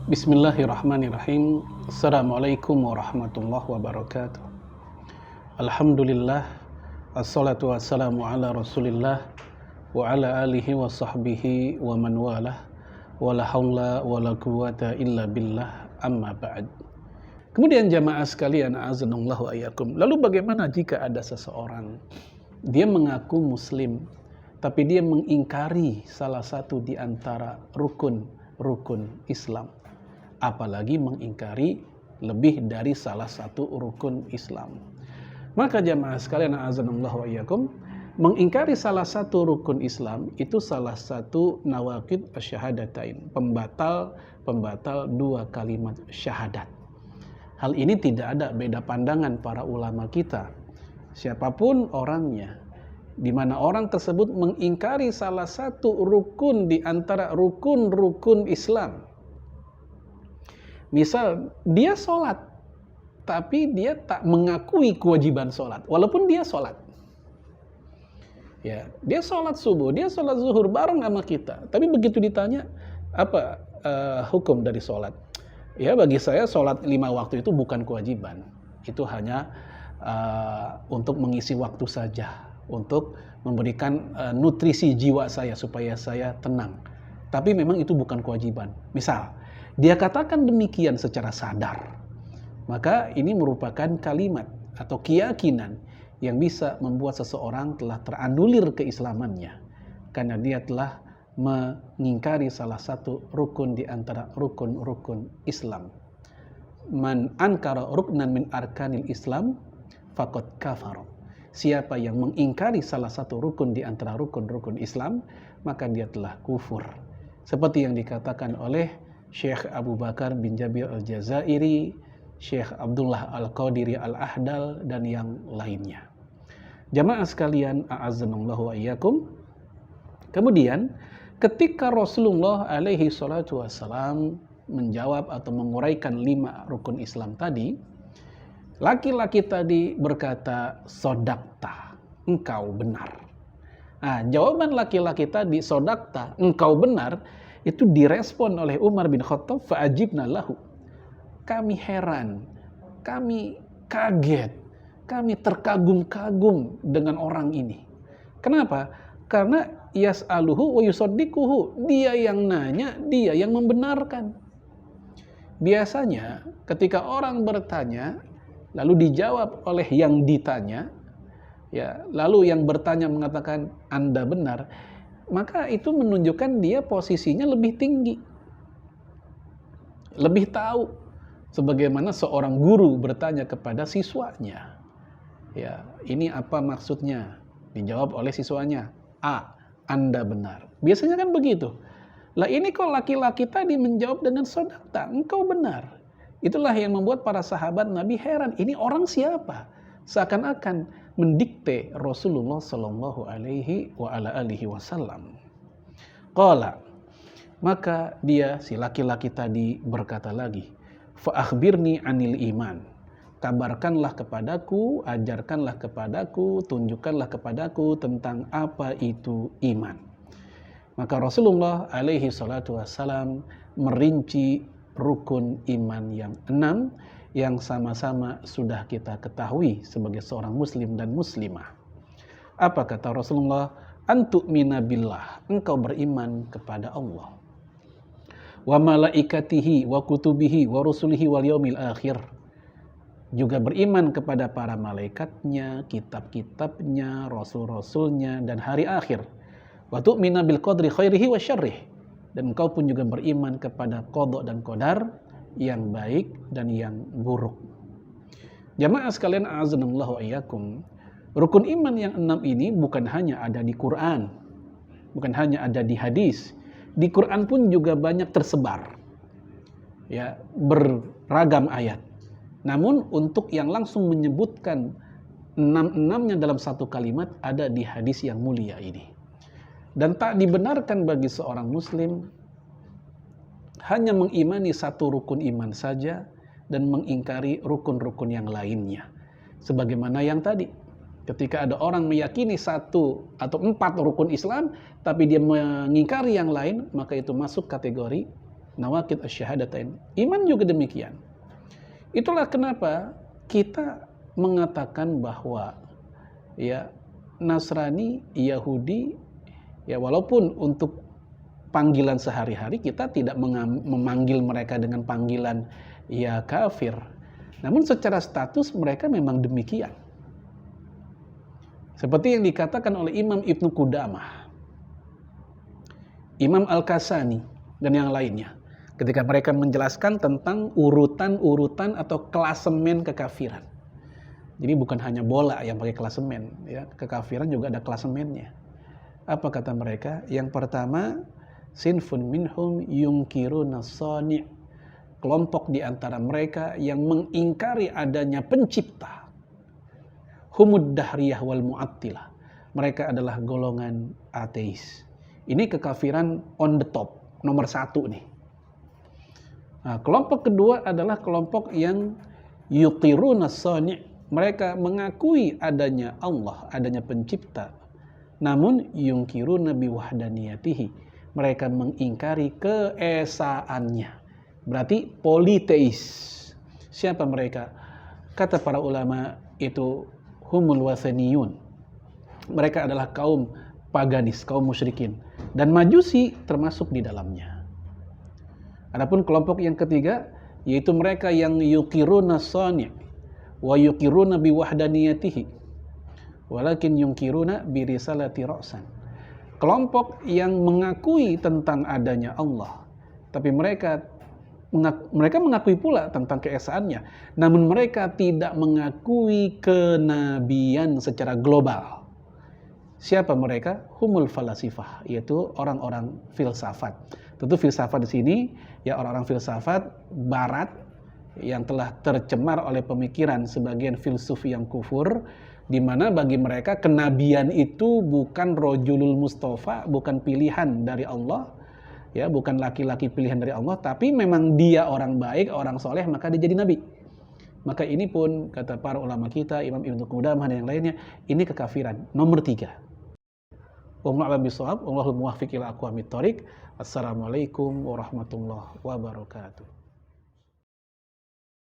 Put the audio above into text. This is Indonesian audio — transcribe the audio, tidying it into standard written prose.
Bismillahirrahmanirrahim. Assalamualaikum warahmatullahi wabarakatuh. Alhamdulillah, assalatu wassalamu ala rasulillah wa ala alihi wa sahbihi wa man walah, wa la hawla wa la quwata illa billah, amma ba'd. Kemudian jamaah sekalian, a'azanallahu ayyakum. Lalu bagaimana jika ada seseorang, dia mengaku muslim, tapi dia mengingkari salah satu di antara rukun Islam, apalagi mengingkari lebih dari salah satu rukun Islam? Maka jamaah sekalian, a'azanallahu ayyakum, mengingkari salah satu rukun Islam itu salah satu nawaqid asyhadatain, pembatal dua kalimat syahadat. Hal ini tidak ada beda pandangan para ulama kita, siapapun orangnya, di mana orang tersebut mengingkari salah satu rukun di antara rukun Islam. Misal dia sholat, tapi dia tak mengakui kewajiban sholat, walaupun dia sholat. Ya, dia sholat subuh, dia sholat zuhur bareng sama kita, tapi begitu ditanya apa hukum dari sholat, ya bagi saya sholat 5 waktu itu bukan kewajiban, itu hanya untuk mengisi waktu saja, untuk memberikan nutrisi jiwa saya supaya saya tenang. Tapi memang itu bukan kewajiban. Misal, dia katakan demikian secara sadar, maka ini merupakan kalimat atau keyakinan yang bisa membuat seseorang telah teranulir keislamannya, karena dia telah mengingkari salah satu rukun di antara rukun Islam. Man ankara ruknan min arkanil Islam faqad kafar. Siapa yang mengingkari salah satu rukun di antara rukun Islam, maka dia telah kufur. Seperti yang dikatakan oleh Syekh Abu Bakar bin Jabir al-Jazairi, Syekh Abdullah al-Qadiri al-Ahdal, dan yang lainnya. Jamaah sekalian, a'azzanallahu ayyakum. Kemudian ketika Rasulullah alaihi salatu wassalam menjawab atau menguraikan 5 rukun Islam tadi, laki-laki tadi berkata, sodakta, engkau benar. Nah, jawaban laki-laki tadi, sodakta, engkau benar, itu direspon oleh Umar bin Khattab, fa'ajibna lahu. Kami heran, kami kaget, kami terkagum-kagum dengan orang ini. Kenapa? Karena yas'aluhu wa yusaddiquhu. Dia yang nanya, dia yang membenarkan. Biasanya ketika orang bertanya, lalu dijawab oleh yang ditanya, ya, lalu yang bertanya mengatakan Anda benar, maka itu menunjukkan dia posisinya lebih tinggi, lebih tahu. Sebagaimana seorang guru bertanya kepada siswanya, ya, ini apa maksudnya? Dijawab oleh siswanya, A, Anda benar. Biasanya kan begitu. Lah ini kok laki-laki tadi menjawab dengan sodakta, engkau benar. Itulah yang membuat para sahabat Nabi heran, ini orang siapa? Seakan-akan mendikte Rasulullah sallallahu alaihi wa ala alihi wasallam. Qala, maka dia, si laki-laki tadi berkata lagi, fa akhbirni anil iman. Kabarkanlah kepadaku, ajarkanlah kepadaku, tunjukkanlah kepadaku tentang apa itu iman. Maka Rasulullah alaihi salatu wassalam merinci rukun iman yang 6 yang sama-sama sudah kita ketahui sebagai seorang muslim dan muslimah. Apa kata Rasulullah? Antu'mina billah, engkau beriman kepada Allah, wa malaikatihi wa kutubihi wa rusulihi wal yaumil akhir, juga beriman kepada para malaikatnya, kitab-kitabnya, rasul-rasulnya, dan hari akhir. Wa tu'mina bil qadri khairihi wa syarrih, dan engkau pun juga beriman kepada qada dan qadar, yang baik dan yang buruk. Jamaah sekalian, a'azanallahu ayyakum, rukun iman yang 6 ini bukan hanya ada di Quran, bukan hanya ada di hadis, di Quran pun juga banyak tersebar, ya, beragam ayat. Namun untuk yang langsung menyebutkan 6-6-nya dalam satu kalimat ada di hadis yang mulia ini. Dan tak dibenarkan bagi seorang muslim hanya mengimani satu rukun iman saja dan mengingkari rukun-rukun yang lainnya. Sebagaimana yang tadi, ketika ada orang meyakini 1 atau 4 rukun Islam, tapi dia mengingkari yang lain, maka itu masuk kategori nawaqid asyhadatain. Iman juga demikian. Itulah kenapa kita mengatakan bahwa ya Nasrani, Yahudi, ya walaupun untuk panggilan sehari-hari kita tidak memanggil mereka dengan panggilan ya kafir, namun secara status mereka memang demikian. Seperti yang dikatakan oleh Imam Ibnu Qudamah, Imam Al-Kasani, dan yang lainnya, ketika mereka menjelaskan tentang urutan-urutan atau klasemen kekafiran. Jadi bukan hanya bola yang pakai klasemen, ya, kekafiran juga ada klasemennya. Apa kata mereka? Yang pertama, sinfun minhum yunkiruna shani'. Kelompok di antara mereka yang mengingkari adanya pencipta. Humud dahriyah wal mu'attilah. Mereka adalah golongan ateis. Ini kekafiran on the top, nomor 1 nih. Nah, kelompok kedua adalah kelompok yang yuqiruna shani'. Mereka mengakui adanya Allah, adanya pencipta. Namun yunkiruna biwahdaniyatihi. Mereka mengingkari keesaannya. Berarti politeis. Siapa mereka? Kata para ulama itu humul wathaniyun. Mereka adalah kaum paganis, kaum musyrikin. Dan majusi termasuk di dalamnya. Adapun kelompok yang ketiga, yaitu mereka yang yuqiruna shani' wa yuqiruna biwahdaniyatihi. Walakin yunkiruna birisalati ra'san. Kelompok yang mengakui tentang adanya Allah, tapi mereka mengakui pula tentang keesaannya, namun mereka tidak mengakui kenabian secara global. Siapa mereka? Humul falasifah, yaitu orang-orang filsafat. Tentu filsafat di sini ya orang-orang filsafat barat yang telah tercemar oleh pemikiran sebagian filsuf yang kufur, di mana bagi mereka kenabian itu bukan rojulul mustafa, bukan pilihan dari Allah, ya, bukan laki-laki pilihan dari Allah, tapi memang dia orang baik, orang soleh, maka dia jadi nabi. Maka ini pun kata para ulama kita, Imam Ibnu Qudamah dan yang lainnya, ini kekafiran nomor 3. Wallahu a'lam bishawab, wallahul muwaffiq ila aqwamit thoriq. Assalamualaikum warahmatullahi wabarakatuh.